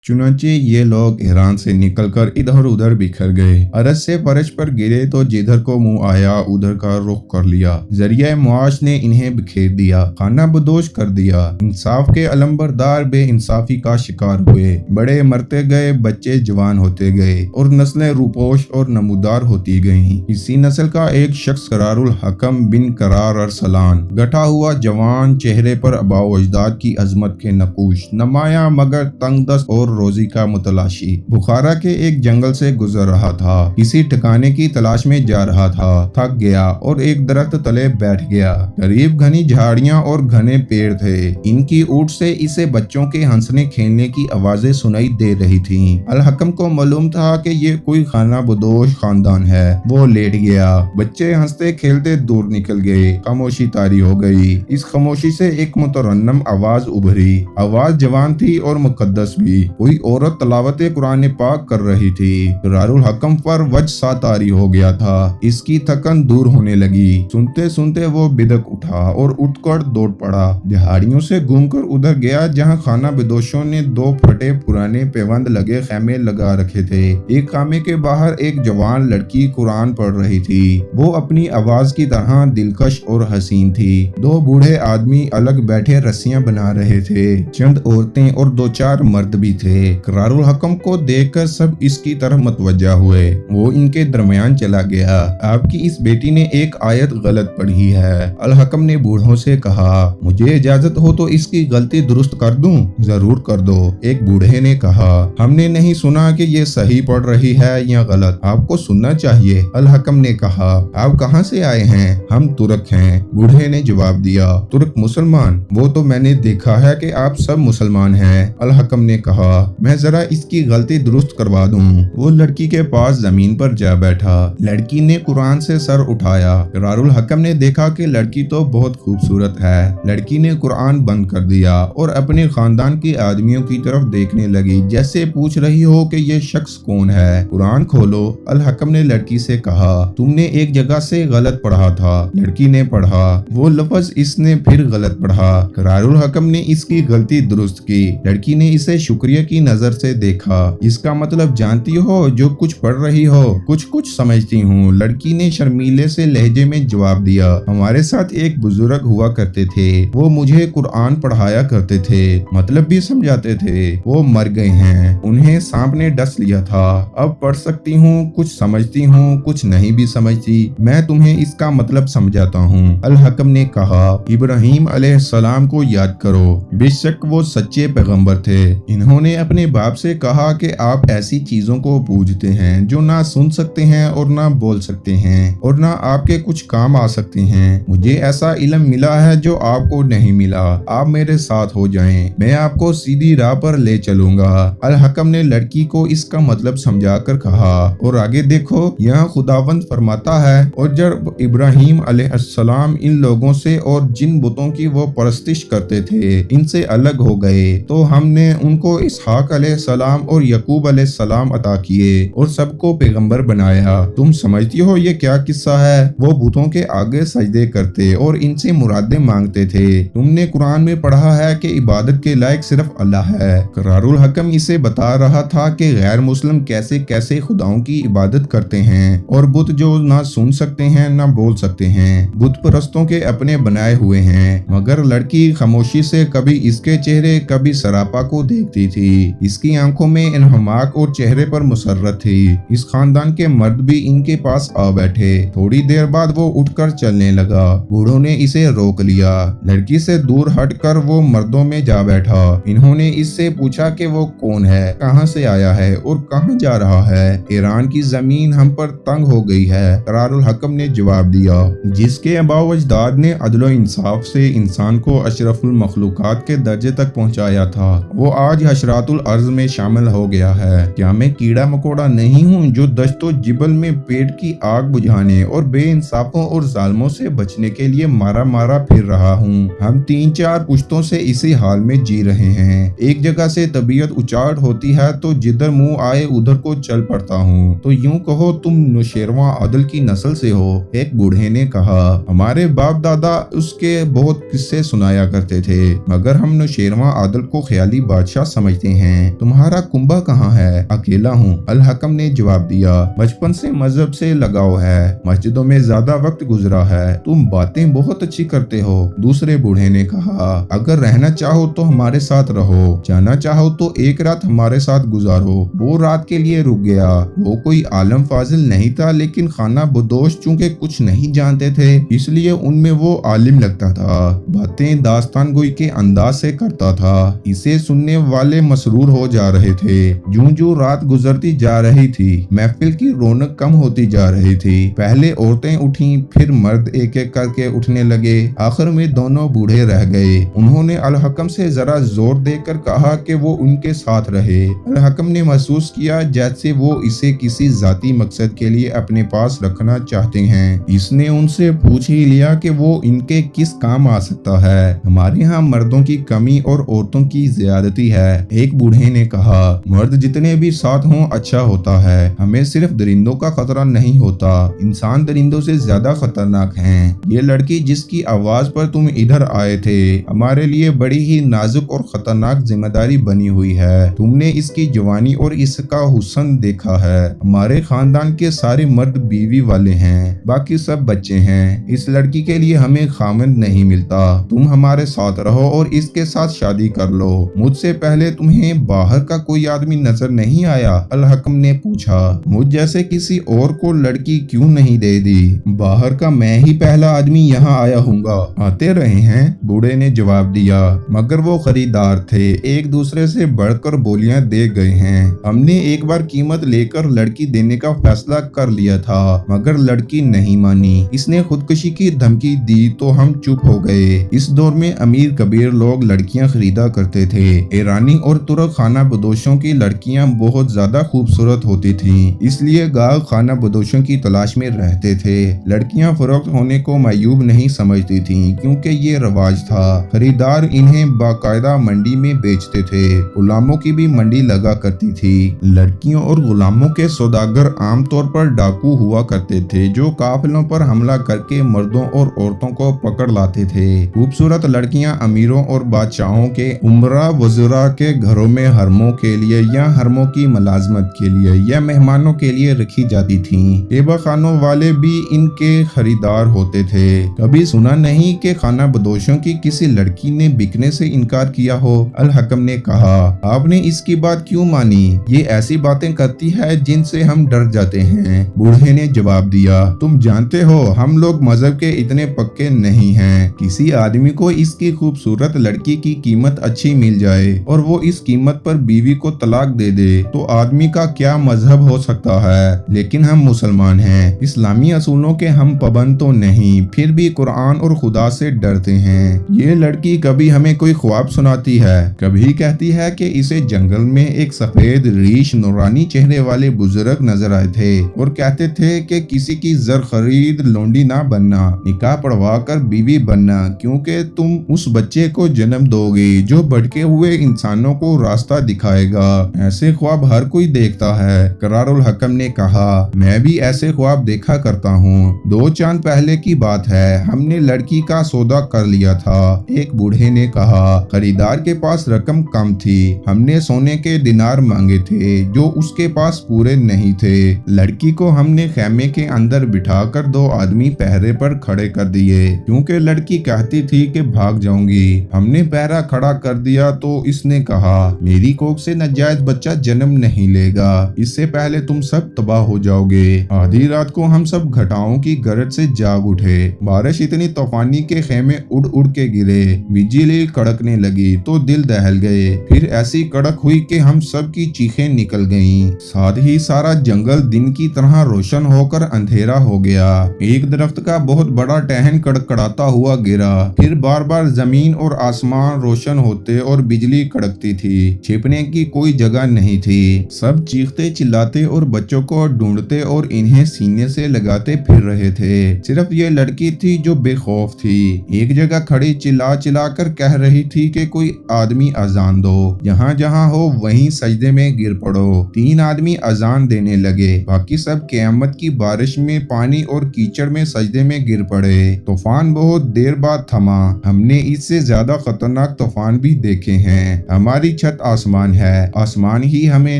चुनांचे ये लोग ईरान से निकलकर इधर उधर बिखर गए। अरज से फर्श पर गिरे तो जिधर को मुंह आया उधर का रुख कर लिया। जरिया मुआश ने इन्हें बिखेर दिया, खाना बदोश कर दिया। इंसाफ के अलंबरदार बेइंसाफी का शिकार हुए। बड़े मरते गए, बच्चे जवान होते गए और नस्लें रूपोश और नमूदार होती गईं। इसी नस्ल का एक शख्स करारुल हकम बिन करार अरसलान, गठा हुआ जवान, चेहरे पर अबाओ अजदाद की अजमत के नकूश, नमाया मगर तंगदस्त और रोजी का मुतलाशी, बुखारा के एक जंगल से गुजर रहा था। किसी ठिकाने की तलाश में जा रहा था। थक गया और एक दरख्त तले बैठ गया। करीब घनी झाड़ियां और घने पेड़ थे। इनकी ऊट से इसे बच्चों के हंसने खेलने की आवाजें सुनाई दे रही थीं। अल हकम को मालूम था कि ये कोई खाना बदोश खानदान है। वो लेट गया। बच्चे हंसते खेलते दूर निकल गए। खामोशी तारी हो गई। इस खामोशी से एक मुतरन्नम आवाज उभरी। आवाज जवान थी और मुकद्दस भी। कोई औरत तलावत कुरान पाक कर रही थी। करारुल हकम पर वज सा तारी हो गया था। इसकी थकन दूर होने लगी। सुनते सुनते वो बिदक उठा और उठकर दौड़ पड़ा। दिहाड़ियों से घूमकर उधर गया जहाँ खाना बदोशों ने दो फटे पुराने पेवंद लगे खैमे लगा रखे थे। एक खामे के बाहर एक जवान लड़की कुरान पढ़ रही थी। वो अपनी आवाज की तरह दिलकश और हसीन थी। दो बूढ़े आदमी अलग बैठे रस्सियां बना रहे थे। चंद औरतें और दो चार मर्द भी थे। करारुल हकम को देखकर सब इसकी तरफ मतवज्जा हुए। वो इनके दरमियान चला गया। आपकी इस बेटी ने एक आयत गलत पढ़ी है। अल हकम ने बूढ़ों से कहा, मुझे इजाजत हो तो इसकी गलती दुरुस्त कर दूं? जरूर कर दो। एक बूढ़े ने कहा, हमने नहीं सुना कि ये सही पढ़ रही है या गलत। आपको सुनना चाहिए। अल हकम ने कहा, आप कहाँ से आए हैं? हम तुर्क हैं। बूढ़े ने जवाब दिया, तुर्क मुसलमान? वो तो मैंने देखा है कि आप सब मुसलमान हैं। अल हकम ने कहा, मैं जरा इसकी गलती दुरुस्त करवा दूं। वो लड़की के पास जमीन पर जा बैठा। लड़की ने कुरान से सर उठाया। करारुल हकम ने देखा कि लड़की तो बहुत खूबसूरत है। लड़की ने कुरान बंद कर दिया और अपने खानदान के आदमियों की तरफ देखने लगी, जैसे पूछ रही हो कि ये शख्स कौन है। कुरान खोलो। अल हकम ने लड़की से कहा, तुमने एक जगह से गलत पढ़ा था। लड़की ने पढ़ा। वो लफ्ज इसने फिर गलत पढ़ा। करारुल हकम ने इसकी गलती दुरुस्त की। लड़की ने इसे शुक्रिया की नजर से देखा। इसका मतलब जानती हो जो कुछ पढ़ रही हो? कुछ कुछ समझती हूँ। लड़की ने शर्मीले से लहजे में जवाब दिया, हमारे साथ एक बुजुर्ग हुआ करते थे। वो मुझे कुरान पढ़ाया करते थे, मतलब भी समझाते थे। वो मर गए हैं। उन्हें सांप ने डस लिया था। अब पढ़ सकती हूँ, कुछ समझती हूँ, कुछ नहीं भी समझती। मैं तुम्हें इसका मतलब समझाता हूँ। अल हकम ने कहा, इब्राहिम अलैहिस्सलाम को याद करो। बेशक वो सच्चे पैगंबर थे। इन्होंने अपने बाप से कहा कि आप ऐसी चीजों को पूजते हैं जो ना सुन सकते हैं और ना बोल सकते हैं और ना आपके कुछ काम आ सकते हैं। मुझे ऐसा इल्म मिला है जो आपको नहीं मिला। आप मेरे साथ हो जाएं, मैं आपको सीधी राह पर ले चलूंगा। अल हकम ने लड़की को इसका मतलब समझाकर कहा, और आगे देखो, यहाँ खुदावंद फरमाता है, और जब इब्राहिम अलैहिस्सलाम इन लोगों से और जिन बुतों की वो परस्तिश करते थे इनसे अलग हो गए तो हमने उनको इसहाक अलैहिस्सलाम और यकूब अलैहिस्सलाम अता किए और सबको पैगंबर बनाया। तुम समझती हो ये क्या किस्सा है? वो बुतों के आगे सजदे करते और इनसे मुरादें मांगते थे। तुमने कुरान में पढ़ा है कि इबादत के लायक सिर्फ अल्लाह है। करारुल हकम इसे बता रहा था कि गैर मुस्लिम कैसे कैसे खुदाओं की इबादत करते हैं और बुत जो ना सुन सकते हैं ना बोल सकते हैं, बुत परस्तों के अपने बनाए हुए हैं। मगर लड़की खामोशी से कभी इसके चेहरे कभी सरापा को देखती थी। इसकी आंखों में इन्हमाक और चेहरे पर मुसर्रत थी। इस खानदान के मर्द भी इनके पास आ बैठे। थोड़ी देर बाद वो उठकर चलने लगा। बूढ़ों ने इसे रोक लिया। लड़की से दूर हटकर वो मर्दों में जा बैठा। इन्होंने इससे पूछा कि वो कौन है, कहां से आया है और कहां जा रहा है। ईरान की जमीन हम पर तंग हो गई है। करारुल हकम ने जवाब दिया, जिसके अबाव अजदाद ने अदल और इंसाफ से इंसान को अशरफुल मखलूकात के दर्जे तक पहुंचाया था, वो आज हशरातुल अर्ज में शामिल हो गया है। क्या मैं कीड़ा मकोड़ा नहीं हूँ जो दश्तो जिबल में पेट की आग बुझाने और बेइंसाफों और जालमों से बचने के लिए मारा मारा फिर रहा हूँ। हम 3-4 पुश्तों से इसी हाल में जी रहे हैं। एक जगह से तबीयत उचाट होती है तो जिधर मुंह आए उधर को चल पड़ता हूँ। तो यूं कहो तुम नुशेरवा आदल की नस्ल से हो। एक बूढ़े ने कहा, हमारे बाप दादा उसके बहुत किस्से सुनाया करते थे, मगर हम नुशेरवा आदल को ख्याली बादशाह समझते हैं। तुम्हारा कुंबा कहाँ है? अकेला हूँ, अल हकम ने जवाब दिया। बचपन से मजहब से लगाव है, मस्जिदों में ज्यादा वक्त गुजरा है। तुम बातें बहुत अच्छी करते हो। दूसरे बूढ़े ने कहा, अगर रहना चाहो तो हमारे साथ रहो, जाना चाहो तो एक रात हमारे साथ गुजारो। वो रात के लिए रुक गया। वो कोई आलम फाजिल नहीं था, लेकिन खाना बदोश चूंकि कुछ नहीं जानते थे, इसलिए उनमें वो आलिम लगता था। बातें दास्तान गोई के अंदाज से करता था। इसे सुनने वाले मसरूर हो जा रहे थे। जूं रात गुजरती जा रही थी, महफिल की रौनक कम होती जा रही थी। पहले औरतें उठी, फिर मर्द एक एक करके उठने लगे। आखिर में दोनों बूढ़े रह गए। उन्होंने अल हकम से जरा जोर देकर कहा कि वो उनके साथ रहे। अल हकम ने महसूस किया जैसे वो इसे किसी जाती मकसद के लिए अपने पास रखना चाहते हैं। इसने उनसे पूछ ही लिया कि वो इनके किस काम आ सकता है। हमारे यहाँ मर्दों की कमी और औरतों की ज्यादती है, एक बूढ़े ने कहा। मर्द जितने भी साथ हों अच्छा होता है। हमें सिर्फ दरिंदों का खतरा नहीं होता, इंसान दरिंदों से ज्यादा खतरनाक हैं। ये लड़की जिसकी आवाज पर तुम इधर आए थे, हमारे लिए बड़ी ही नाजुक और खतरनाक जिम्मेदारी बनी हुई है। तुमने इसकी जवानी और इसका हुस्न देखा है। हमारे खानदान के सारे मर्द बीवी वाले हैं, बाकी सब बच्चे हैं। इस लड़की के लिए हमें खामंद नहीं मिलता। तुम हमारे साथ रहो और इसके साथ शादी कर लो। मुझसे पहले तुम्हें बाहर का कोई आदमी नजर नहीं आया? अल हकम ने पूछा। मुझ जैसे किसी और को लड़की क्यों नहीं दे दी? बाहर का मैं ही पहला आदमी यहाँ आया हूँगा। आते रहे हैं, बूढ़े ने जवाब दिया, मगर वो खरीदार थे, एक दूसरे से बढ़कर बोलियां दे गए हैं। हमने एक बार कीमत लेकर लड़की देने का फैसला कर लिया था, मगर लड़की नहीं मानी। इसने खुदकुशी की धमकी दी तो हम चुप हो गए। इस दौर में अमीर कबीर लोग लड़कियां खरीदा करते थे। ईरानी और तुर्क खाना बदोशों की लड़कियां बहुत ज्यादा खूबसूरत होती थीं, इसलिए गाहक खाना बदोशों की तलाश में रहते थे। लड़कियां फरोख्त होने को मायूब नहीं समझती थीं, क्योंकि ये रवाज था। खरीदार इन्हें बाकायदा मंडी में बेचते थे। गुलामों की भी मंडी लगा करती थी। लड़कियों और गुलामों के सौदागर आमतौर पर डाकू हुआ करते थे, जो काफिलों पर हमला करके मर्दों और औरतों को पकड़ लाते थे। खूबसूरत लड़कियां अमीरों और बादशाहों के उमरा वज़रा के घरों में हरमों के लिए या हरमों की मुलाजमत के लिए या मेहमानों के लिए रखी जाती थीं। एबा खानों वाले भी इनके खरीदार होते थे। कभी सुना नहीं कि खाना बदोशों की किसी लड़की ने बिकने से इनकार किया हो? अल हकम ने कहा, आपने इसकी बात क्यों मानी? ये ऐसी बातें करती है जिनसे हम डर जाते हैं। बूढ़े ने जवाब दिया, तुम जानते हो हम लोग मजहब के इतने पक्के नहीं हैं। किसी आदमी को इसकी खूबसूरत लड़की की कीमत अच्छी मिल जाए और वो इस कीमत पर बीवी को तलाक दे दे तो आदमी का क्या मजहब हो सकता है? लेकिन हम मुसलमान हैं, इस्लामी असूलों के हम पाबंद तो नहीं, फिर भी कुरान और खुदा से डरते हैं। ये लड़की कभी हमें कोई ख्वाब सुनाती है, कभी कहती है कि इसे जंगल में एक सफेद रीश नूरानी चेहरे वाले बुजुर्ग नजर आए थे और कहते थे कि किसी की जर खरीद लोंडी ना बनना, निकाह पढ़वा कर बीवी बनना, क्योंकि तुम उस बच्चे को जन्म दोगे जो भटके हुए इंसानों को रास्ता दिखाएगा। ऐसे ख्वाब हर कोई देखता है। करारुल हकम ने कहा, मैं भी ऐसे ख्वाब देखा करता हूँ। 2 चांद पहले की बात है, हमने लड़की का सौदा कर लिया था। एक बूढ़े ने कहा, खरीदार के पास रकम कम थी, हमने सोने के दिनार मांगे थे जो उसके पास पूरे नहीं थे। लड़की को हमने खेमे के अंदर बिठाकर 2 आदमी पहरे पर खड़े कर दिए, क्योंकि लड़की कहती थी कि भाग जाऊंगी। हमने पहरा खड़ा कर दिया तो इसने कहा, मेरी कोख से नाजायज बच्चा जन्म नहीं लेगा, इससे पहले तुम सब तबाह हो जाओगे। आधी रात को हम सब घटाओं की गरज से जाग उठे। बारिश इतनी तूफानी के खेमे उड़ उड़ के गिरे, बिजली कड़कने लगी तो दिल दहल गए। फिर ऐसी कड़क हुई कि हम सब की चीखें निकल गईं। साथ ही सारा जंगल दिन की तरह रोशन होकर अंधेरा हो गया। एक दरख्त का बहुत बड़ा टहन कड़कड़ाता हुआ गिरा। फिर बार बार जमीन और आसमान रोशन होते और बिजली कड़कती थी। छिपने की कोई जगह नहीं थी। सब चीखते चिल्लाते और बच्चों को ढूंढते और इन्हें सीने से लगाते फिर रहे थे। सिर्फ ये लड़की थी जो बेखौफ थी। एक जगह खड़ी चिल्ला चिल्ला कर कह रही थी कि कोई आदमी अजान दो, जहाँ जहाँ हो वहीं सजदे में गिर पड़ो। 3 आदमी अजान देने लगे। बाकी सब क़यामत की बारिश में पानी और कीचड़ में सजदे में गिर पड़े। तूफान बहुत देर बाद थमा। हमने इससे ज्यादा खतरनाक तूफान भी देखे हैं। हमारी छत आसमान है। आसमान ही हमें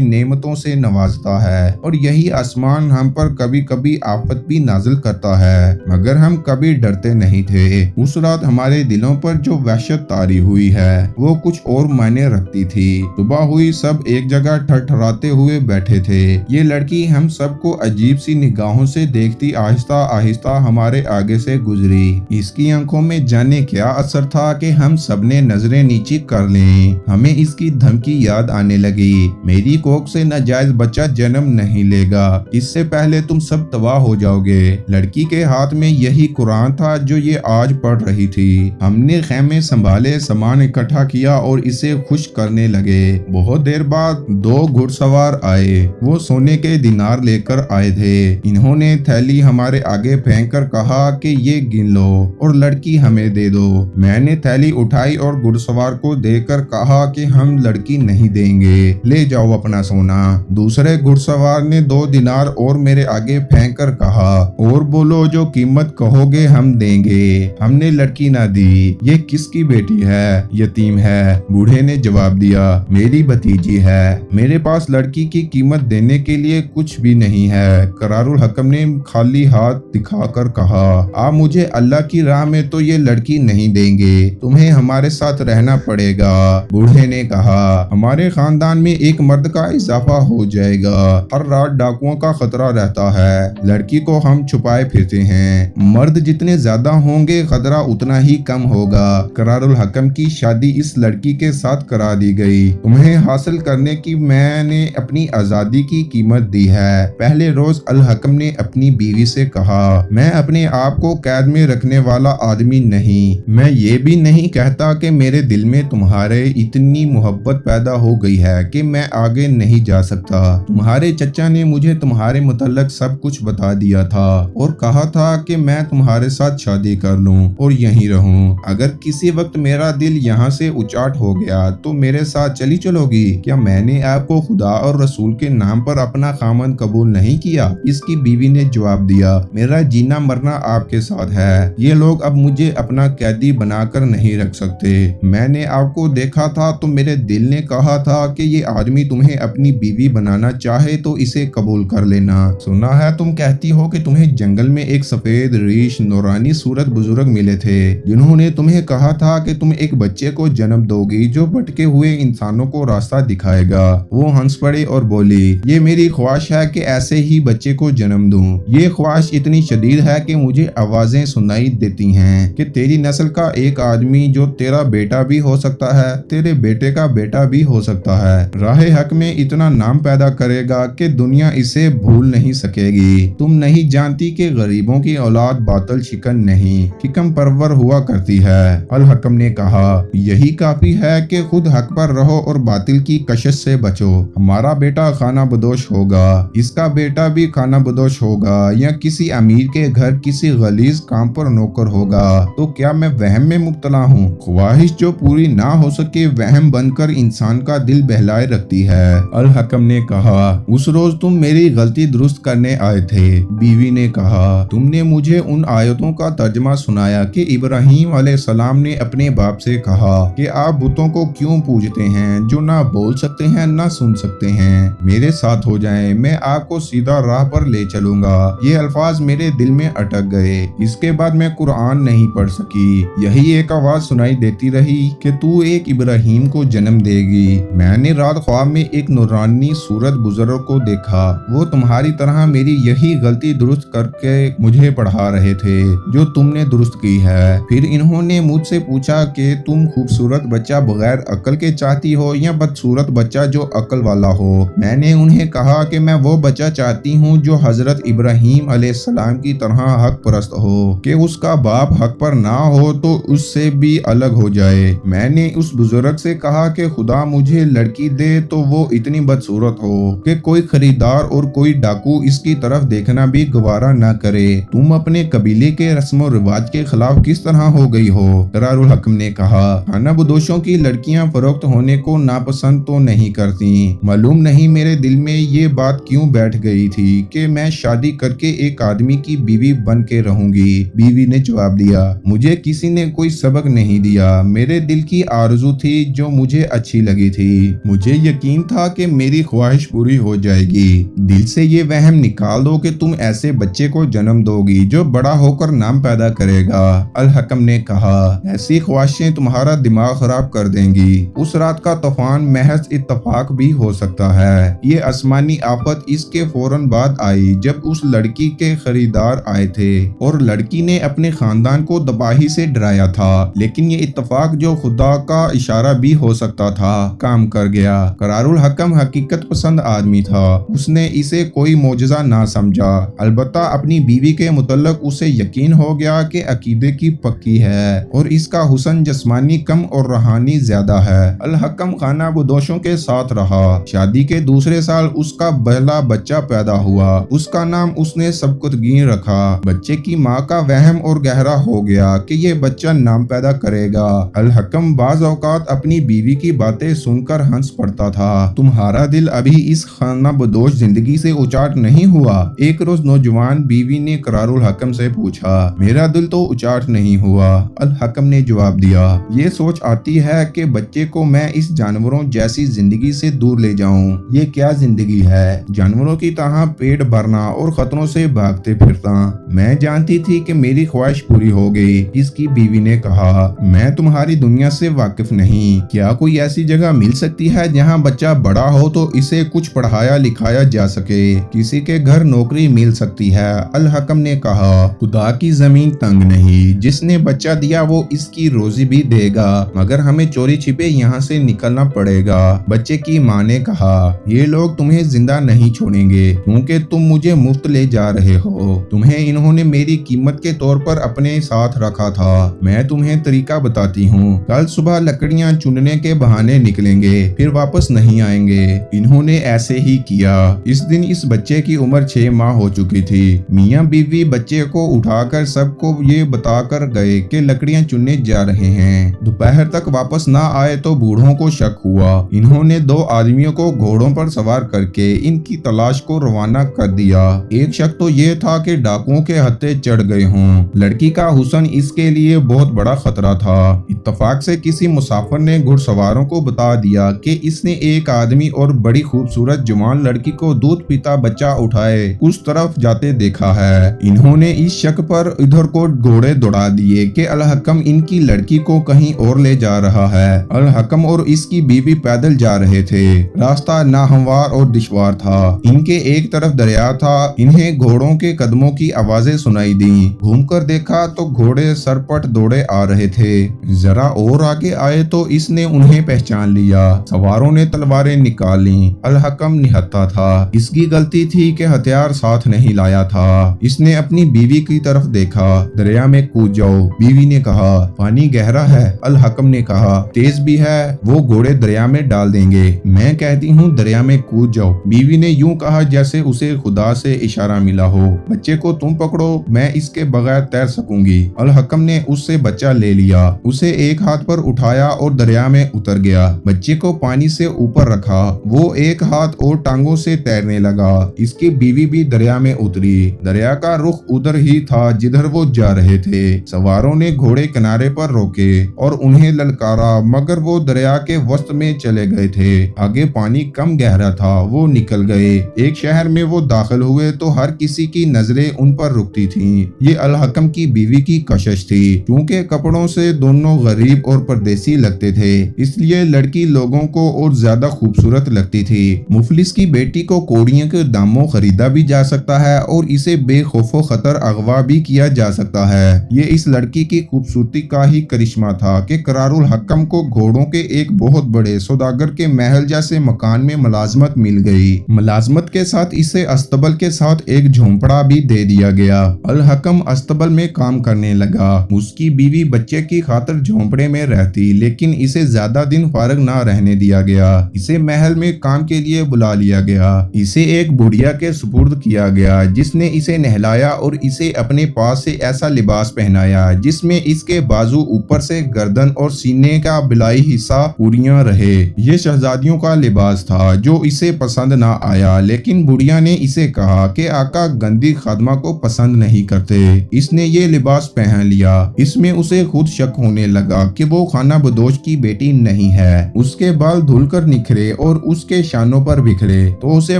नेमतों से नवाजता है और यही आसमान हम पर कभी कभी आफत भी नाजिल करता है, मगर हम कभी डरते नहीं थे। उस रात हमारे दिलों पर जो वहशत तारी हुई है वो कुछ और मायने रखती थी। सुबह हुई, सब एक जगह ठठराते हुए बैठे थे। ये लड़की हम सबको अजीब सी निगाहों से देखती आहिस्ता आहिस्ता हमारे आगे से गुजरी। इसकी आंखों में जाने क्या असर था कि हम सबने नजरें नीची कर लीं। हमें इसकी धमकी याद आने लगी, मेरी कोख से नाजायज बच्चा जन्म नहीं लेगा, इससे पहले तुम सब तबाह हो जाओगे। लड़की के हाथ में यही कुरान था जो ये आज पढ़ रही थी। हमने खेमे संभाले, सामान इकट्ठा किया और इसे खुश करने लगे। बहुत देर बाद 2 घुड़सवार आए। वो सोने के दिनार लेकर आए थे। इन्होंने थैली हमारे आगे फेंक कर कहा कि ये गिन लो और लड़की हमें दे दो। मैंने थैली उठाई और घुड़सवार को देकर कहा कि हम लड़की नहीं देंगे, ले जाओ अपना सोना। दूसरे घुड़सवार ने 2 दिनार और मेरे आगे फेंक कर कहा, और बोलो जो कीमत कहोगे हम देंगे। हमने लड़की ना दी। ये किसकी बेटी है? यतीम है। बूढ़े ने जवाब दिया, मेरी भतीजी है। मेरे पास लड़की की कीमत देने के लिए कुछ भी नहीं है। करारुल हकम ने खाली हाथ दिखाकर कहा, आप मुझे अल्लाह की राह में तो ये लड़की नहीं देंगे, तुम्हें हमारे साथ रहना पड़ेगा। बूढ़े ने कहा, हमारे खानदान में एक मर्द का इजाफा हो जाएगा। हर रात डाकुओं का खतरा रहता है। लड़की को हम छुपाए फिरते हैं। मर्द जितने ज्यादा होंगे खतरा उतना ही कम होगा। करारुल हकम की शादी इस लड़की के साथ करा दी गई। तुम्हें हासिल करने की मैंने अपनी आजादी की कीमत दी है। पहले रोज अल हकम ने अपनी बीवी से कहा, मैं अपने आप को कैद में रखने वाला आदमी नहीं। मैं ये भी नहीं कहता कि मेरे दिल में तुम्हारे इतनी मोहब्बत पैदा हो गई है कि मैं आगे नहीं जा सकता। तुम्हारे चचा ने मुझे तुम्हारे मुतल्लक सब कुछ बता दिया था और कहा था कि मैं तुम्हारे साथ शादी कर लूं और यहीं रहूं। अगर किसी वक्त मेरा दिल यहाँ से उचाट हो गया तो मेरे साथ चली चलोगी? क्या मैंने आपको खुदा और रसूल के नाम पर अपना खामन कबूल नहीं किया? इसकी बीवी ने जवाब दिया, मेरा जीना मरना आपके साथ है। ये लोग अब मुझे अपना कैदी बनाकर नहीं रख सकते। मैंने आपको देखा था तो मेरे दिल ने कहा था कि ये आदमी तुम्हें अपनी बीवी बनाना चाहे तो इसे कबूल कर लेना। सुना है तुम कहती हो कि तुम्हें जंगल में एक सफेद रीश नूरानी सूरत बुजुर्ग मिले थे जिन्होंने तुम्हें कहा था कि तुम एक बच्चे को जन्म दोगी जो भटके हुए इंसानों को रास्ता दिखाएगा। वो हंस पड़े और बोली, ये मेरी ख्वाहिश है कि ऐसे ही बच्चे को जन्म दूं। ये ख्वाहिश इतनी शदीद है कि मुझे आवाजें सुनाई देती हैं कि तेरी नस्ल का एक आदमी जो तेरा बेटा भी हो सकता है, तेरे बेटे का बेटा भी हो सकता है, राह हक में इतना नाम पैदा करेगा कि दुनिया इसे भूल नहीं सकेगी। तुम नहीं जानती कि गरीबों की औलाद बातल शिकन नहीं, हिकम परवर हुआ करती है। अल हकम ने कहा, यही काफी है कि खुद हक पर रहो और बातिल की कशिश से बचो। हमारा बेटा खाना बदोश होगा, इसका बेटा भी खाना बदोश होगा, या किसी अमीर के घर किसी गलीज काम पर नौकर होगा। तो क्या मैं वहम में मुब्तला हूँ? ख्वाहिश जो पूरी ना हो सके वहम बनकर इंसान का दिल बहलाए रखती है। अल हकम ने कहा, उस रोज तुम मेरी गलती दुरुस्त करने आए थे। बीवी ने कहा, तुमने मुझे उन आयतों का तर्जमा सुनाया कि इब्राहिम अलैहिस्सलाम ने अपने बाप से कहा कि आप बुतों को क्यों पूजते हैं जो ना बोल सकते हैं ना सुन सकते हैं। मेरे साथ हो जाएं, मैं आपको सीधा राह पर ले चलूंगा। ये अल्फाज मेरे दिल में अटक गए। इसके बाद मैं कुरान नहीं पढ़ सकी। यही एक आवाज सुनाई देती रही कि तू एक इब्राहिम को जन्म देगी। मैंने रात ख्वाब में एक नूरानी सूरत बुजुर्ग को देखा। वो तुम्हारी तरह मेरी यही गलती दुरुस्त करके मुझे पढ़ा रहे थे जो तुमने दुरुस्त की है। फिर इन्होंने मुझसे पूछा कि तुम खूबसूरत बच्चा बगैर अक्ल के चाहती हो या बदसूरत बच्चा जो अक्ल वाला हो। मैंने उन्हें कहा कि मैं वो बच्चा चाहती हूँ जो हजरत इब्राहिम अलैहिस्सलाम की तरह हक परस्त हो, कि उसका बाप हक पर ना हो तो उससे भी अलग हो जाए। मैंने उस बुजुर्ग से कहा कि खुदा मुझे लड़की दे तो वो इतनी बदसूरत हो कि कोई खरीदार और कोई डाकू इसकी तरफ देखना भी गवारा न करे। तुम अपने कबीले के रस्म और रिवाज के खिलाफ किस तरह हो गई हो? करारुल हकम ने कहा, खाना बदोशों की लड़कियां फरोख्त होने को नापसंद तो नहीं करती। मालूम नहीं मेरे दिल में ये बात क्यों बैठ गई थी कि मैं शादी करके एक आदमी की बीवी बन के रहूंगी। बीवी ने जवाब दिया, मुझे किसी ने कोई सबक नहीं दिया। मेरे दिल की आरज़ू थी जो मुझे अच्छी लगी थी। मुझे यकीन था कि मेरी ख्वाहिश पूरी हो जाएगी। दिल से ये वहम निकाल दो कि तुम ऐसे बच्चे को जन्म दोगी जो बड़ा होकर नाम पैदा करेगा। अल हकम ने कहा, ऐसी ख्वाहिशें तुम्हारा दिमाग खराब कर देंगी। उस रात का तूफान महज इत्तफाक भी हो सकता है। ये आसमानी आफत इसके फौरन बाद आई जब उस लड़की के खरीदार आए थे और लड़की ने अपने खानदान को तबाही से डराया था। लेकिन ये इत्तफाक जो खुदा का इशारा भी हो सकता था, काम कर गया। करारुल हकम हकीकत पसंद आदमी था। उसने इसे कोई मोजज़ा ना समझा। अलबत्ता अपनी बीवी के मुतल्लक उसे यकीन हो गया कि अकीदे की पक्की है और इसका हुस्न जिस्मानी कम और रूहानी ज्यादा है। अल हकम खाना बदोशों के साथ रहा। शादी के दूसरे साल उसका पहला बच्चा पैदा हुआ। उसका नाम उसने सबकुतगीन रखा। बच्चे की माँ का वहम और गहरा हो गया कि ये बच्चा नाम पैदा करेगा। अल हकम बाज औकात अपनी बीवी की बातें सुनकर हंस पड़ता था। तुम्हारा दिल अभी इस खाना बदोश जिंदगी से उचाट नहीं हुआ? एक रोज नौजवान बीवी ने करारुल हकम से पूछा। मेरा दिल तो उचाट नहीं हुआ, अल हकम ने जवाब दिया। ये सोच आती है कि बच्चे को मैं इस जानवरों जैसी जिंदगी से दूर ले जाऊं। ये क्या जिंदगी है, जानवरों की तरह पेट भरना और खतरों से भागते फिरता। मैं जानती थी कि मेरी ख्वाहिश पूरी हो गई। इसकी बीवी ने कहा, मैं तुम्हारी दुनिया से वाकिफ नहीं। क्या कोई ऐसी जगह मिल सकती है जहाँ बच्चा बड़ा हो तो इसे कुछ पढ़ाया लिखाया जा सके? किसी के घर नौकरी मिल सकती है? अल हकम ने कहा, खुदा की जमीन तंग नहीं, जिसने बच्चा दिया वो इसकी रोजी भी देगा, मगर हमें चोरी छिपे यहाँ से निकलना पड़ेगा। बच्चे की माँ ने कहा, ये लोग तुम्हें जिंदा नहीं छोड़ेंगे क्योंकि तुम मुझे मुफ्त ले जा रहे हो। तुम्हें इन्होंने मेरी कीमत के तौर पर अपने साथ रखा था। मैं तुम्हें तरीका बताती हूँ। कल सुबह लकड़ियाँ चुनने के बहाने निकलेंगे, फिर वापस नहीं आएंगे। इन्होंने ऐसे ही किया। इस दिन इस बच्चे की उम्र 6 माह हो चुकी थी। मियाँ बीवी बच्चे को उठाकर सबको ये बताकर गए कि लकड़ियां चुनने जा रहे हैं। दोपहर तक वापस ना आए तो बूढ़ों को शक हुआ। इन्होंने 2 आदमियों को घोड़ों पर सवार करके इनकी तलाश को रवाना कर दिया। एक शक तो ये था कि डाकुओं के हत्थे चढ़ गए हों। लड़की का हुस्न इसके लिए बहुत बड़ा खतरा था। इत्तफाक से किसी मुसाफिर ने घुड़सवारों को बता दिया कि इसने एक आदमी और बड़ी खूबसूरत जवान लड़की को दूध पीता बच्चा उठाए उस तरफ जाते देखा है। इन्होंने इस शक पर इधर को घोड़े दौड़ा दिए कि अल हकम इनकी लड़की को कहीं और ले जा रहा है। अल हकम और इसकी बीवी पैदल जा रहे थे। रास्ता नाहमवार और दुश्वार था। इनके एक तरफ दरिया था। इन्हें घोड़ों के कदमों की आवाजें सुनाई दी। घूमकर देखा तो घोड़े सरपट दौड़े आ रहे थे। जरा और आगे आए तो इसने उन्हें पहचान लिया। सवारों ने तलवारें निकाल ली। अल हकम निहत्था था। इसकी गलती थी कि हथियार साथ नहीं लाया था। इसने अपनी बीवी की तरफ देखा। दरिया में कूद जाओ, बीवी ने कहा। पानी गहरा है, अल हकम ने कहा। तेज भी है, वो घोड़े दरिया में डाल देंगे। मैं कहती हूँ दरिया में कूद जाओ, बीवी ने यूं कहा जैसे उसे खुदा से इशारा मिला हो। बच्चे को तुम पकड़ो, मैं इसके बगैर तैर सकूंगी। अल हकम ने उससे बच्चा ले लिया, उसे एक हाथ पर उठाया और दरिया में उतर गया। बच्चे को पानी से ऊपर रखा। वो एक हाथ और टांगों से तैरने लगा। इसकी बीवी भी दरिया में उतरी। दरिया का रुख उधर ही था जिधर वो जा रहे थे। सवारों ने घोड़े किनारे पर रोके और उन्हें ललकारा, मगर वो दरिया के वस्त में चले गए थे। आगे पानी कम गहरा था, वो निकल गए। एक शहर में वो दाखिल हुए तो हर किसी की नजरें उन पर रुकती थीं। ये अल हकम की बीवी की कशिश थी। क्योंकि कपड़ों से दोनों गरीब और परदेसी लगते थे, इसलिए लड़की लोगों को और ज्यादा खूबसूरत लगती थी। मुफलिस की बेटी को कौड़ियों के दामों खरीदा भी जा सकता है और इसे बेखौफो खतर अगवा भी किया जा सकता है। ये इस लड़की की खूबसूरती का ही करिश्मा था कि करारुल हकम को घोड़ों के एक बहुत बड़े सौदागर के महल जैसे मकान में मुलाजमत मिल गई। मुलाजमत के साथ इसे अस्तबल के साथ एक झोंपड़ा भी दे दिया गया। अल हकम अस्तबल में काम करने लगा। उसकी बीवी बच्चे की खातिर झोंपड़े में रहती, लेकिन इसे ज्यादा दिन फारग ना रहने दिया गया। इसे महल में काम के लिए बुला लिया गया। इसे एक बुढ़िया के सुपुर्द किया गया जिसने इसे नहलाया और इसे अपने पास से ऐसा लिबास पहनाया जिसमें इसके बाजू ऊपर से गर्दन और सीने का बिलाई हिस्सा पूरियां रहे। ये शहजादियों का लिबास था जो इसे पसंद ना आया, लेकिन बुढ़िया ने इसे कहा कि आका गंदी खादमा को पसंद नहीं करते। इसने ये लिबास पहन लिया। इसमें उसे खुद शक होने लगा कि वो खाना बदोश की बेटी नहीं है। उसके बाल धुलकर निखरे और उसके शानों पर बिखरे तो उसे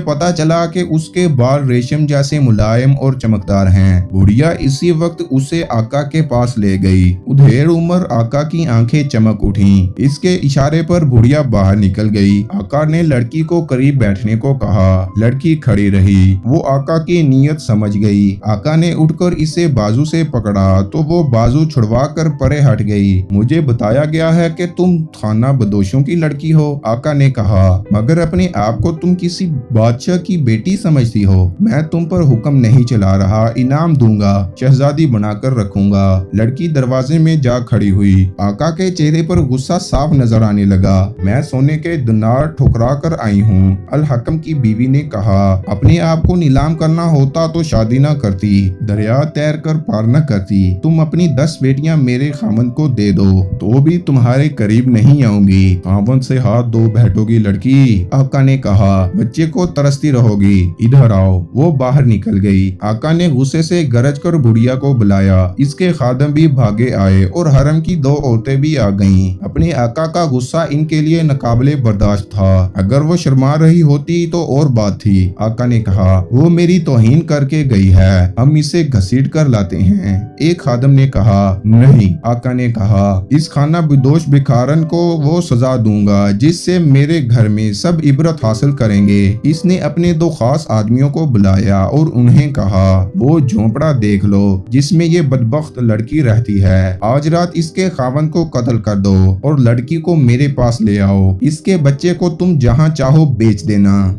पता चला कि उसके बाल रेशम जैसे मुलायम और चमकदार हैं। बुढ़िया इसी वक्त उसे आका के पास ले गई। उधेड़ उम्र आका की आंखें चमक उठी। इसके इशारे पर बुढ़िया बाहर निकल गई। आका ने लड़की को करीब बैठने को कहा। लड़की खड़ी रही। वो आका की नीयत समझ गई। आका ने उठकर इसे बाजू से पकड़ा तो वो बाजू छुड़वा कर परे हट गई। मुझे बताया गया है कि तुम खाना बदोशों की लड़की हो, आका ने कहा, मगर अपने आप को तुम किसी बादशाह की बेटी समझती हो। मैं तुम पर हुक्म नहीं चला रहा, इनाम दूंगा, शहजादी बनाकर रखूंगा। लड़की दरवाजे में जा खड़ी हुई। आका के चेहरे पर गुस्सा साफ नजर आने लगा। मैं सोने के दिनार ठुकरा कर आई हूँ, अल हकम की बीवी ने कहा। अपने आप को नीलाम करना होता तो शादी न करती, दरिया तैर कर पार न करती। तुम अपनी 10 बेटियां मेरे खामंद को दे दो तो भी तुम्हारे करीब नहीं आऊंगी। खामंद से हाथ धो बैठोगी लड़की, आका ने कहा। बच्चे को तरसती रहोगी, इधर आओ। वो बाहर निकल गई। आका ने गुस्से से गरज कर बुढ़िया को बुलाया। इसके खादम भी भागे आए और हरम की 2 औरतें भी आ गईं। अपने आका का गुस्सा इनके लिए नाकाबिले बर्दाश्त था। अगर वो शर्मा रही होती तो और बात थी। आका ने कहा, वो मेरी तौहीन करके गई है, हम इसे घसीट कर लाते हैं। एक खादम ने कहा, नहीं। आका ने कहा, इस खाना बिदोश भिखारन को वो सजा दूंगा जिससे मेरे घर में सब इबरत हासिल करेंगे। इसने अपने 2 खास आदमियों को बुलाया और उन्हें कहा, वो झोंपड़ा देख लो जिसमें ये बदबख्त लड़की रहती है। आज रात इसके खावन को कत्ल कर दो और लड़की को मेरे पास ले आओ। इसके बच्चे को तुम जहाँ चाहो बेच देना।